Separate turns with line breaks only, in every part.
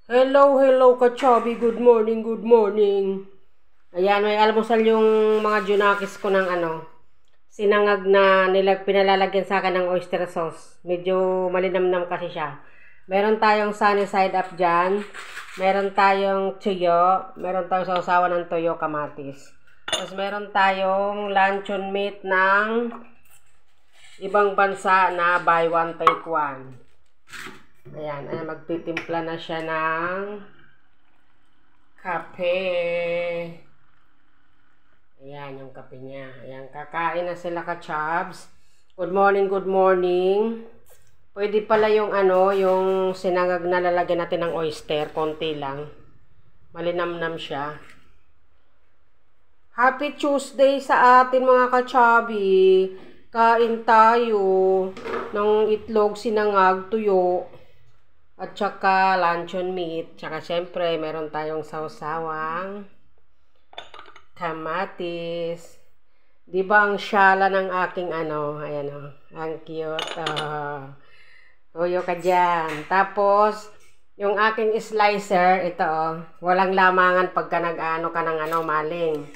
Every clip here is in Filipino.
Hello, hello ka-chubby. Good morning, good morning. Ayan, may almusal yung mga junakis ko ng sinangag na pinalalagyan sa akin ng oyster sauce. Medyo malinamnam kasi siya. Meron tayong sunny side up dyan. Meron tayong tuyo. Meron tayong sausawan ng tuyo, kamatis. Tapos meron tayong luncheon meat ng ibang bansa na buy one take one. Ayan, magtitimpla na siya ng kape. Ayan, yung kape niya. Ayan, kakain na sila ka-chubs. Good morning, good morning. Pwede pala yung yung sinangag na lalagyan natin ng oyster. Konti lang. Malinamnam siya. Happy Tuesday sa atin mga ka-chubby. Kain tayo ng itlog, sinangag, tuyo. At saka luncheon meat. Tsaka syempre, meron tayong sawsawang kamatis. Diba ang syala ng aking ayan o. Ang cute. Tuyo ka dyan. Tapos, yung aking slicer, ito o. Walang lamangan pagka nag-ano ka ng maling.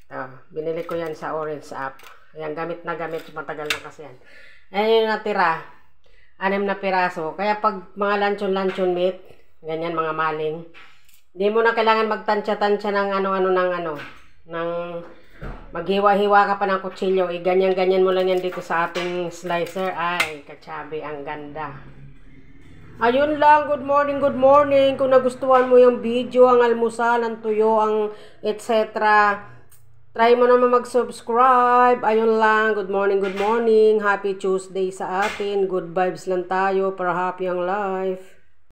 Ito, binili ko yan sa Orange App. Ayan, gamit na gamit. Matagal na kasi yan. Ayan yung natira. 6 na piraso. Kaya pag mga luncheon meat, ganyan mga maling, hindi mo na kailangan magtansya-tansya ng ng maghiwa-hiwa ka pa ng kutsilyo. Ganyan-ganyan mo lang yan dito sa ating slicer. Ay, ka-chubby, ang ganda. Ayun lang, good morning, good morning. Kung nagustuhan mo yung video, ang almusal, ang tuyo, ang etc., try mo naman mag-subscribe. Ayun lang. Good morning, good morning. Happy Tuesday sa atin. Good vibes lang tayo para happy ang life.